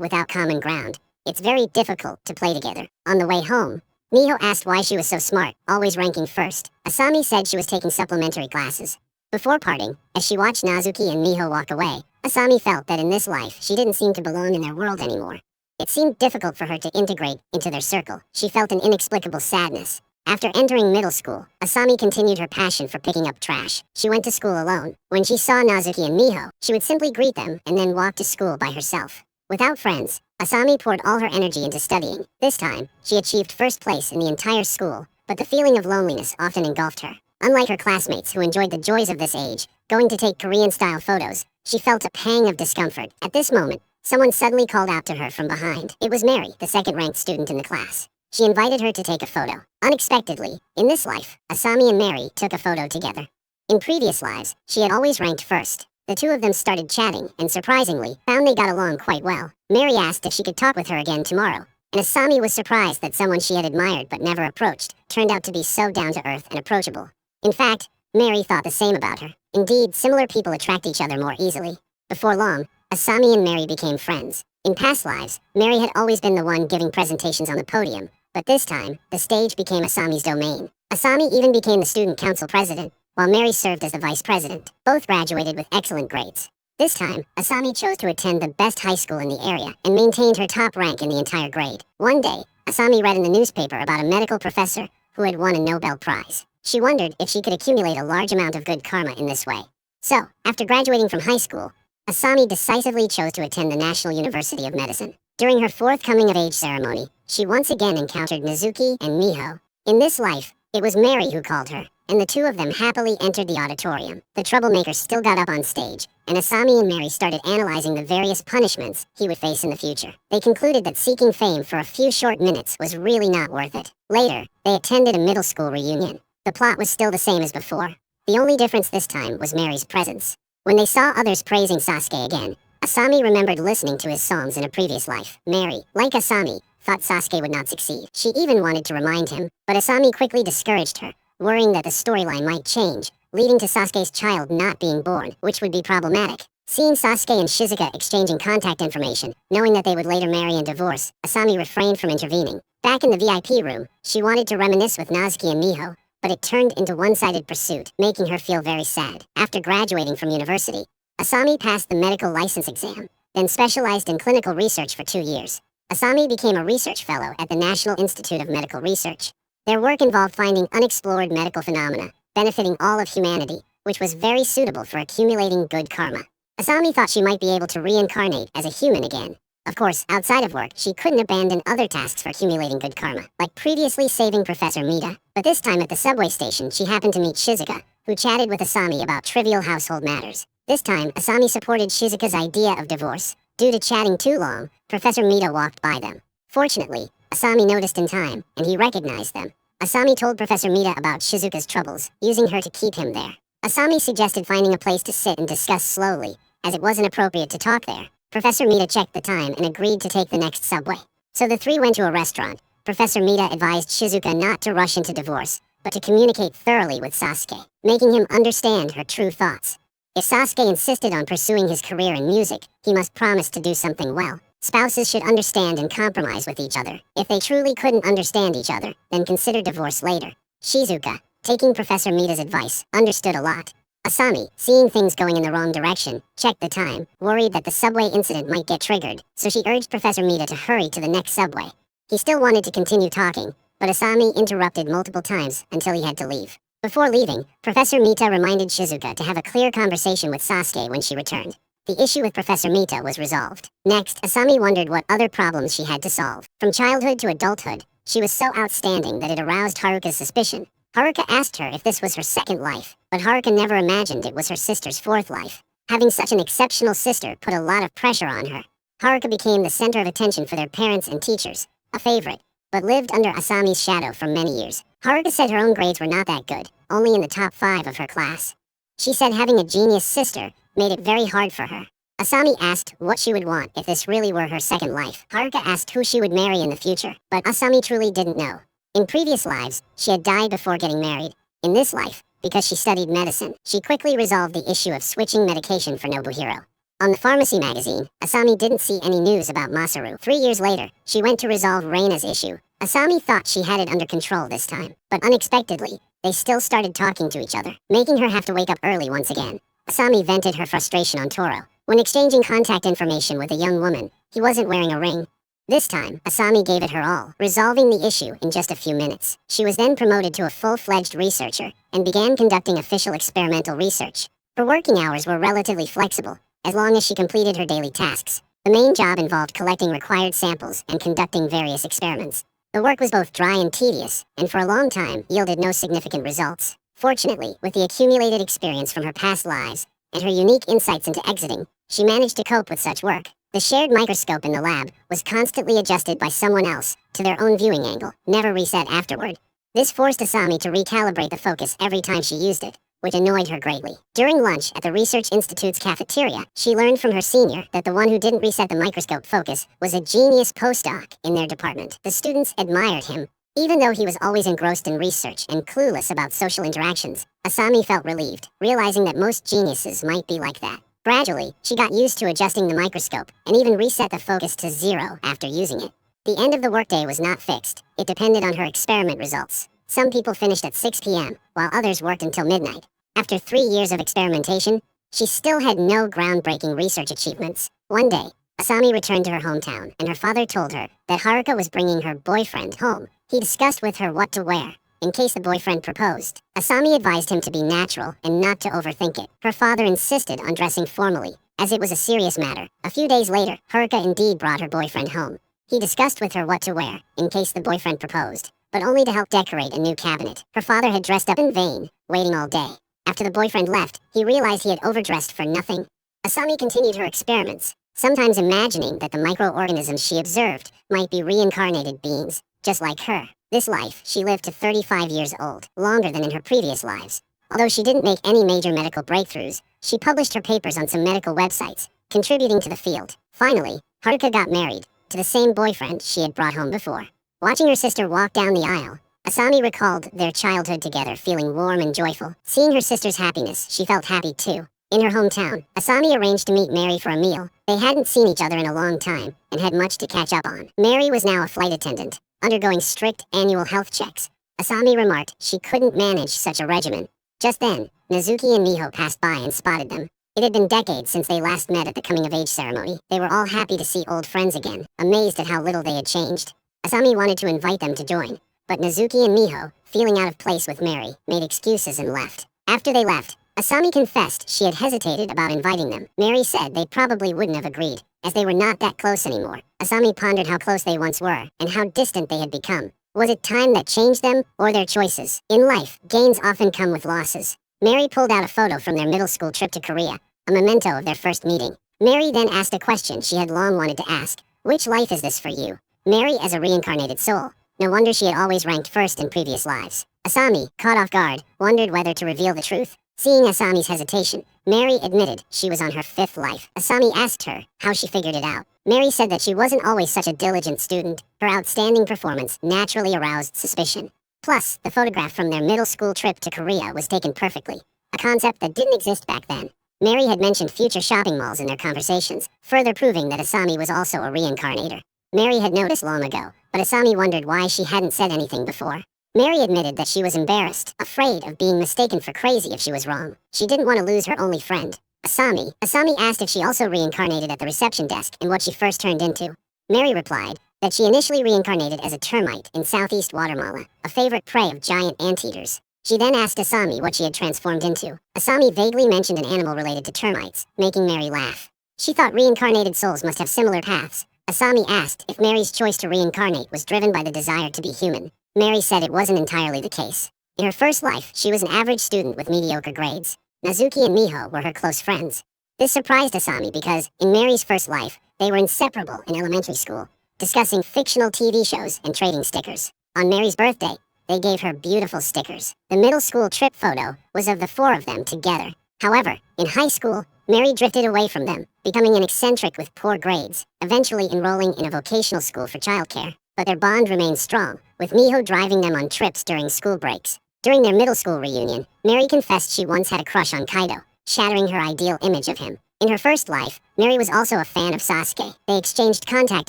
without common ground, it's very difficult to play together? On the way home, Miho asked why she was so smart, always ranking first. Asami said she was taking supplementary classes. Before parting, as she watched Nezuki and Miho walk away, Asami felt that in this life she didn't seem to belong in their world anymore. It seemed difficult for her to integrate into their circle. She felt an inexplicable sadness. After entering middle school, Asami continued her passion for picking up trash. She went to school alone. When she saw Nezuki and Miho, she would simply greet them and then walk to school by herself. Without friends, Asami poured all her energy into studying. This time, she achieved first place in the entire school, but the feeling of loneliness often engulfed her. Unlike her classmates who enjoyed the joys of this age, going to take Korean-style photos, she felt a pang of discomfort. At this moment, someone suddenly called out to her from behind. It was Mary, the second-ranked student in the class. She invited her to take a photo. Unexpectedly, in this life, Asami and Mary took a photo together. In previous lives, she had always ranked first. The two of them started chatting, and surprisingly, found they got along quite well. Mary asked if she could talk with her again tomorrow, and Asami was surprised that someone she had admired but never approached turned out to be so down-to-earth and approachable. In fact, Mary thought the same about her. Indeed, similar people attract each other more easily. Before long, Asami and Mary became friends. In past lives, Mary had always been the one giving presentations on the podium, but this time, the stage became Asami's domain. Asami even became the student council president, while Mary served as the vice president. Both graduated with excellent grades. This time, Asami chose to attend the best high school in the area and maintained her top rank in the entire grade. One day, Asami read in the newspaper about a medical professor who had won a Nobel Prize. She wondered if she could accumulate a large amount of good karma in this way. So, after graduating from high school, Asami decisively chose to attend the National University of Medicine. During her fourth coming-of-age ceremony, she once again encountered Mizuki and Miho. In this life, it was Mary who called her, and the two of them happily entered the auditorium. The troublemaker still got up on stage, and Asami and Mary started analyzing the various punishments he would face in the future. They concluded that seeking fame for a few short minutes was really not worth it. Later, they attended a middle school reunion. The plot was still the same as before. The only difference this time was Mary's presence. When they saw others praising Sasuke again, Asami remembered listening to his songs in a previous life. Mary, like Asami, thought Sasuke would not succeed. She even wanted to remind him, but Asami quickly discouraged her, worrying that the storyline might change, leading to Sasuke's child not being born, which would be problematic. Seeing Sasuke and Shizuka exchanging contact information, knowing that they would later marry and divorce, Asami refrained from intervening. Back in the VIP room, she wanted to reminisce with Nazuki and Miho, but it turned into one-sided pursuit, making her feel very sad. After graduating from university, Asami passed the medical license exam, then specialized in clinical research for 2 years. Asami became a research fellow at the National Institute of Medical Research. Their work involved finding unexplored medical phenomena, benefiting all of humanity, which was very suitable for accumulating good karma. Asami thought she might be able to reincarnate as a human again. Of course, outside of work, she couldn't abandon other tasks for accumulating good karma, like previously saving Professor Mita. But this time at the subway station, she happened to meet Shizuka, who chatted with Asami about trivial household matters. This time, Asami supported Shizuka's idea of divorce. Due to chatting too long, Professor Mita walked by them. Fortunately, Asami noticed in time, and he recognized them. Asami told Professor Mita about Shizuka's troubles, using her to keep him there. Asami suggested finding a place to sit and discuss slowly, as it wasn't appropriate to talk there. Professor Mita checked the time and agreed to take the next subway. So the three went to a restaurant. Professor Mita advised Shizuka not to rush into divorce, but to communicate thoroughly with Sasuke, making him understand her true thoughts. If Sasuke insisted on pursuing his career in music, he must promise to do something well. Spouses should understand and compromise with each other. If they truly couldn't understand each other, then consider divorce later. Shizuka, taking Professor Mita's advice, understood a lot. Asami, seeing things going in the wrong direction, checked the time, worried that the subway incident might get triggered, so she urged Professor Mita to hurry to the next subway. He still wanted to continue talking, but Asami interrupted multiple times until he had to leave. Before leaving, Professor Mita reminded Shizuka to have a clear conversation with Sasuke when she returned. The issue with Professor Mita was resolved. Next, Asami wondered what other problems she had to solve. From childhood to adulthood, she was so outstanding that it aroused Haruka's suspicion. Haruka asked her if this was her second life, but Haruka never imagined it was her sister's fourth life. Having such an exceptional sister put a lot of pressure on her. Haruka became the center of attention for their parents and teachers, a favorite, but lived under Asami's shadow for many years. Haruka said her own grades were not that good, only in the top 5 of her class. She said having a genius sister made it very hard for her. Asami asked what she would want if this really were her second life. Haruka asked who she would marry in the future, but Asami truly didn't know. In previous lives, she had died before getting married. In this life, because she studied medicine, she quickly resolved the issue of switching medication for Nobuhiro. On the pharmacy magazine, Asami didn't see any news about Masaru. 3 years later, she went to resolve Reina's issue. Asami thought she had it under control this time, but unexpectedly, they still started talking to each other, making her have to wake up early once again. Asami vented her frustration on Toro. When exchanging contact information with a young woman, he wasn't wearing a ring. This time, Asami gave it her all, resolving the issue in just a few minutes. She was then promoted to a full-fledged researcher, and began conducting official experimental research. Her working hours were relatively flexible, as long as she completed her daily tasks. The main job involved collecting required samples and conducting various experiments. The work was both dry and tedious, and for a long time yielded no significant results. Fortunately, with the accumulated experience from her past lives, and her unique insights into exiting, she managed to cope with such work. The shared microscope in the lab was constantly adjusted by someone else to their own viewing angle, never reset afterward. This forced Asami to recalibrate the focus every time she used it, which annoyed her greatly. During lunch at the Research Institute's cafeteria, she learned from her senior that the one who didn't reset the microscope focus was a genius postdoc in their department. The students admired him. Even though he was always engrossed in research and clueless about social interactions, Asami felt relieved, realizing that most geniuses might be like that. Gradually, she got used to adjusting the microscope and even reset the focus to 0 after using it. The end of the workday was not fixed. It depended on her experiment results. Some people finished at 6 p.m., while others worked until midnight. After 3 years of experimentation, she still had no groundbreaking research achievements. One day, Asami returned to her hometown, and her father told her that Haruka was bringing her boyfriend home. He discussed with her what to wear, in case the boyfriend proposed. Asami advised him to be natural and not to overthink it. Her father insisted on dressing formally, as it was a serious matter. A few days later, Haruka indeed brought her boyfriend home. He discussed with her what to wear, in case the boyfriend proposed, but only to help decorate a new cabinet. Her father had dressed up in vain, waiting all day. After the boyfriend left, he realized he had overdressed for nothing. Asami continued her experiments, sometimes imagining that the microorganisms she observed might be reincarnated beings, just like her. This life, she lived to 35 years old, longer than in her previous lives. Although she didn't make any major medical breakthroughs, she published her papers on some medical websites, contributing to the field. Finally, Haruka got married, to the same boyfriend she had brought home before. Watching her sister walk down the aisle, Asami recalled their childhood together, feeling warm and joyful. Seeing her sister's happiness, she felt happy too. In her hometown, Asami arranged to meet Mary for a meal. They hadn't seen each other in a long time, and had much to catch up on. Mary was now a flight attendant, undergoing strict annual health checks. Asami remarked she couldn't manage such a regimen. Just then, Nezuki and Miho passed by and spotted them. It had been decades since they last met at the coming-of-age ceremony. They were all happy to see old friends again, amazed at how little they had changed. Asami wanted to invite them to join, but Nezuki and Miho, feeling out of place with Mary, made excuses and left. After they left, Asami confessed she had hesitated about inviting them. Mary said they probably wouldn't have agreed, as they were not that close anymore. Asami pondered how close they once were, and how distant they had become. Was it time that changed them, or their choices? In life, gains often come with losses. Mary pulled out a photo from their middle school trip to Korea, a memento of their first meeting. Mary then asked a question she had long wanted to ask. Which life is this for you? Mary as a reincarnated soul. No wonder she had always ranked first in previous lives. Asami, caught off guard, wondered whether to reveal the truth. Seeing Asami's hesitation, Mary admitted she was on her 5th life. Asami asked her how she figured it out. Mary said that she wasn't always such a diligent student. Her outstanding performance naturally aroused suspicion. Plus, the photograph from their middle school trip to Korea was taken perfectly, a concept that didn't exist back then. Mary had mentioned future shopping malls in their conversations, further proving that Asami was also a reincarnator. Mary had noticed long ago, but Asami wondered why she hadn't said anything before. Mary admitted that she was embarrassed, afraid of being mistaken for crazy if she was wrong. She didn't want to lose her only friend. Asami asked if she also reincarnated at the reception desk and what she first turned into. Mary replied that she initially reincarnated as a termite in southeast Guatemala, a favorite prey of giant anteaters. She then asked Asami what she had transformed into. Asami vaguely mentioned an animal related to termites, making Mary laugh. She thought reincarnated souls must have similar paths. Asami asked if Mary's choice to reincarnate was driven by the desire to be human. Mary said it wasn't entirely the case. In her first life, she was an average student with mediocre grades. Nezuki and Miho were her close friends. This surprised Asami because, in Mary's first life, they were inseparable in elementary school, discussing fictional TV shows and trading stickers. On Mary's birthday, they gave her beautiful stickers. The middle school trip photo was of the 4 of them together. However, in high school, Mary drifted away from them, becoming an eccentric with poor grades, eventually enrolling in a vocational school for childcare. But their bond remained strong, with Miho driving them on trips during school breaks. During their middle school reunion, Mary confessed she once had a crush on Kaido, shattering her ideal image of him. In her first life, Mary was also a fan of Sasuke. They exchanged contact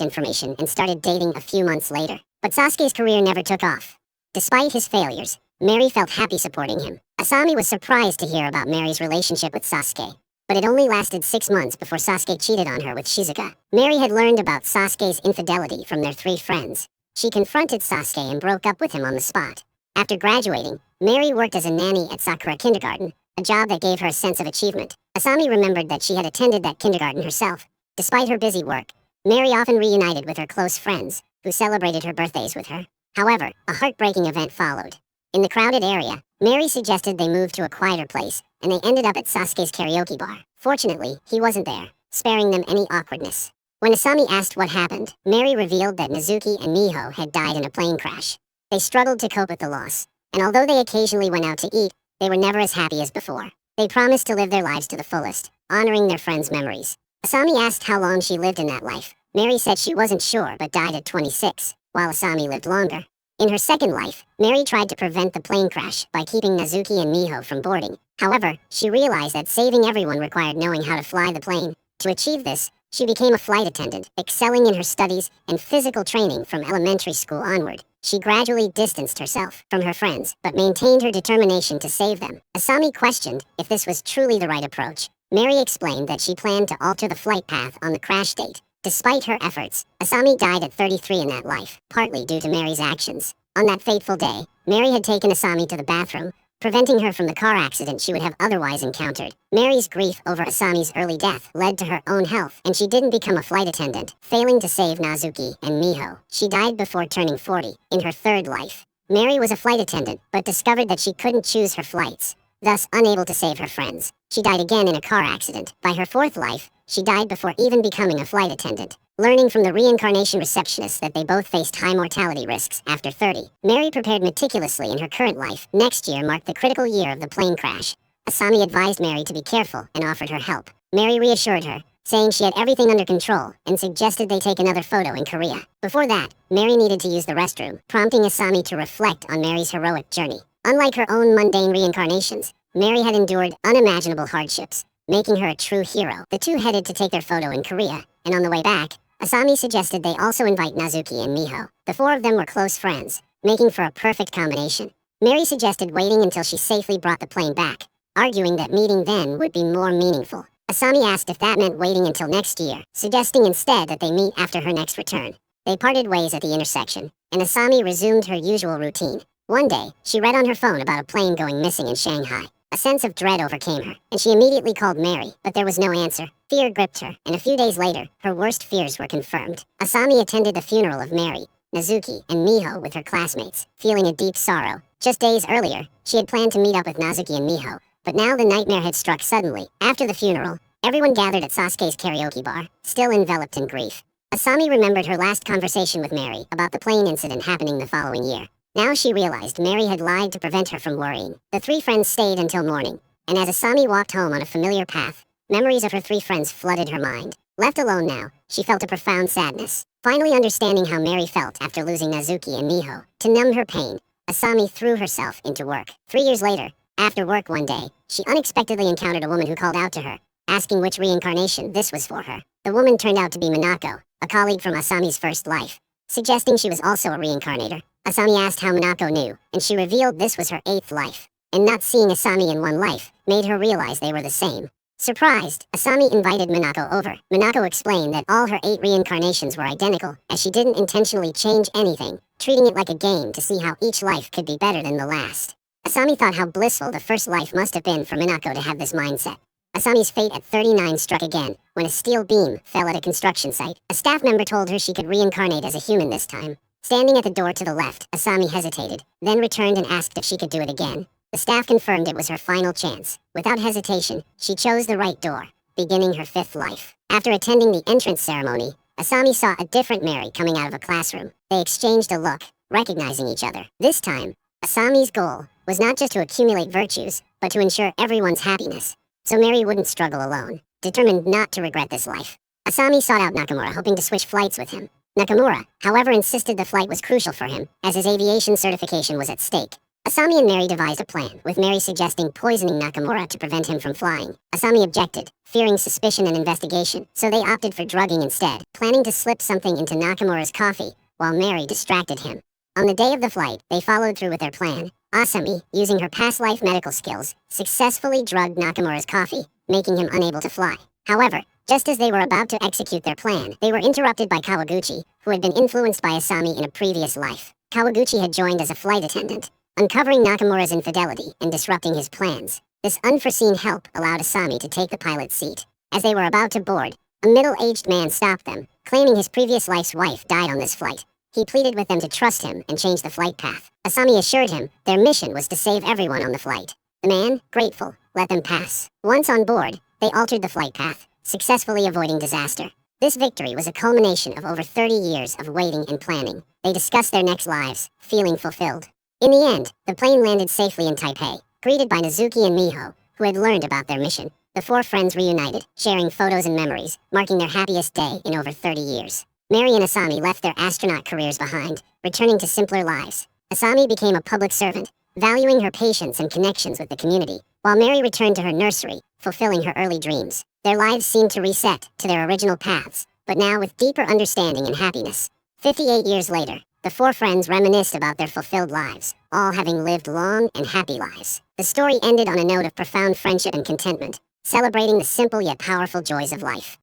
information and started dating a few months later. But Sasuke's career never took off. Despite his failures, Mary felt happy supporting him. Asami was surprised to hear about Mary's relationship with Sasuke, but it only lasted 6 months before Sasuke cheated on her with Shizuka. Mary had learned about Sasuke's infidelity from their 3 friends. She confronted Sasuke and broke up with him on the spot. After graduating, Mary worked as a nanny at Sakura Kindergarten, a job that gave her a sense of achievement. Asami remembered that she had attended that kindergarten herself. Despite her busy work, Mary often reunited with her close friends, who celebrated her birthdays with her. However, a heartbreaking event followed. In the crowded area, Mary suggested they move to a quieter place, and they ended up at Sasuke's karaoke bar. Fortunately, he wasn't there, sparing them any awkwardness. When Asami asked what happened, Mary revealed that Nazuki and Miho had died in a plane crash. They struggled to cope with the loss, and although they occasionally went out to eat, they were never as happy as before. They promised to live their lives to the fullest, honoring their friends' memories. Asami asked how long she lived in that life. Mary said she wasn't sure but died at 26, while Asami lived longer. In her second life, Mary tried to prevent the plane crash by keeping Nazuki and Miho from boarding. However, she realized that saving everyone required knowing how to fly the plane. To achieve this, she became a flight attendant, excelling in her studies and physical training from elementary school onward. She gradually distanced herself from her friends, but maintained her determination to save them. Asami questioned if this was truly the right approach. Mary explained that she planned to alter the flight path on the crash date. Despite her efforts, Asami died at 33 in that life, partly due to Mary's actions. On that fateful day, Mary had taken Asami to the bathroom, preventing her from the car accident she would have otherwise encountered. Mary's grief over Asami's early death led to her own health, and she didn't become a flight attendant, failing to save Nazuki and Miho. She died before turning 40, in her third life. Mary was a flight attendant, but discovered that she couldn't choose her flights, thus unable to save her friends. She died again in a car accident. By her fourth life, she died before even becoming a flight attendant. Learning from the reincarnation receptionist that they both faced high mortality risks after 30, Mary prepared meticulously in her current life. Next year marked the critical year of the plane crash. Asami advised Mary to be careful and offered her help. Mary reassured her, saying she had everything under control, and suggested they take another photo in Korea. Before that, Mary needed to use the restroom, prompting Asami to reflect on Mary's heroic journey. Unlike her own mundane reincarnations, Mary had endured unimaginable hardships, making her a true hero. The two headed to take their photo in Korea, and on the way back, Asami suggested they also invite Nazuki and Miho. The four of them were close friends, making for a perfect combination. Mary suggested waiting until she safely brought the plane back, arguing that meeting then would be more meaningful. Asami asked if that meant waiting until next year, suggesting instead that they meet after her next return. They parted ways at the intersection, and Asami resumed her usual routine. One day, she read on her phone about a plane going missing in Shanghai. A sense of dread overcame her, and she immediately called Mary, but there was no answer. Fear gripped her, and a few days later, her worst fears were confirmed. Asami attended the funeral of Mary, Nazuki, and Miho with her classmates, feeling a deep sorrow. Just days earlier, she had planned to meet up with Nazuki and Miho, but now the nightmare had struck suddenly. After the funeral, everyone gathered at Sasuke's karaoke bar, still enveloped in grief. Asami remembered her last conversation with Mary about the plane incident happening the following year. Now she realized Mary had lied to prevent her from worrying. The three friends stayed until morning, and as Asami walked home on a familiar path, memories of her three friends flooded her mind. Left alone now, she felt a profound sadness. Finally understanding how Mary felt after losing Nazuki and Miho, to numb her pain, Asami threw herself into work. 3 years later, after work one day, she unexpectedly encountered a woman who called out to her, asking which reincarnation this was for her. The woman turned out to be Minako, a colleague from Asami's first life. Suggesting she was also a reincarnator, Asami asked how Minako knew, and she revealed this was her 8th life. And not seeing Asami in one life made her realize they were the same. Surprised, Asami invited Minako over. Minako explained that all her 8 reincarnations were identical, as she didn't intentionally change anything, treating it like a game to see how each life could be better than the last. Asami thought how blissful the first life must have been for Minako to have this mindset. Asami's fate at 39 struck again, when a steel beam fell at a construction site. A staff member told her she could reincarnate as a human this time. Standing at the door to the left, Asami hesitated, then returned and asked if she could do it again. The staff confirmed it was her final chance. Without hesitation, she chose the right door, beginning her 5th life. After attending the entrance ceremony, Asami saw a different Mary coming out of a classroom. They exchanged a look, recognizing each other. This time, Asami's goal was not just to accumulate virtues, but to ensure everyone's happiness, so Mary wouldn't struggle alone. Determined not to regret this life, Asami sought out Nakamura, hoping to switch flights with him. Nakamura, however, insisted the flight was crucial for him, as his aviation certification was at stake. Asami and Mary devised a plan, with Mary suggesting poisoning Nakamura to prevent him from flying. Asami objected, fearing suspicion and investigation, so they opted for drugging instead, planning to slip something into Nakamura's coffee, while Mary distracted him. On the day of the flight, they followed through with their plan. Asami, using her past life medical skills, successfully drugged Nakamura's coffee, making him unable to fly. However, just as they were about to execute their plan, they were interrupted by Kawaguchi, who had been influenced by Asami in a previous life. Kawaguchi had joined as a flight attendant, uncovering Nakamura's infidelity and disrupting his plans. This unforeseen help allowed Asami to take the pilot's seat. As they were about to board, a middle-aged man stopped them, claiming his previous life's wife died on this flight. He pleaded with them to trust him and change the flight path. Asami assured him their mission was to save everyone on the flight. The man, grateful, let them pass. Once on board, they altered the flight path, successfully avoiding disaster. This victory was a culmination of over 30 years of waiting and planning. They discussed their next lives, feeling fulfilled. In the end, the plane landed safely in Taipei, greeted by Nizuki and Miho, who had learned about their mission. The four friends reunited, sharing photos and memories, marking their happiest day in over 30 years. Mary and Asami left their astronaut careers behind, returning to simpler lives. Asami became a public servant, valuing her patience and connections with the community, while Mary returned to her nursery, fulfilling her early dreams. Their lives seemed to reset to their original paths, but now with deeper understanding and happiness. 58 years later, the four friends reminisced about their fulfilled lives, all having lived long and happy lives. The story ended on a note of profound friendship and contentment, celebrating the simple yet powerful joys of life.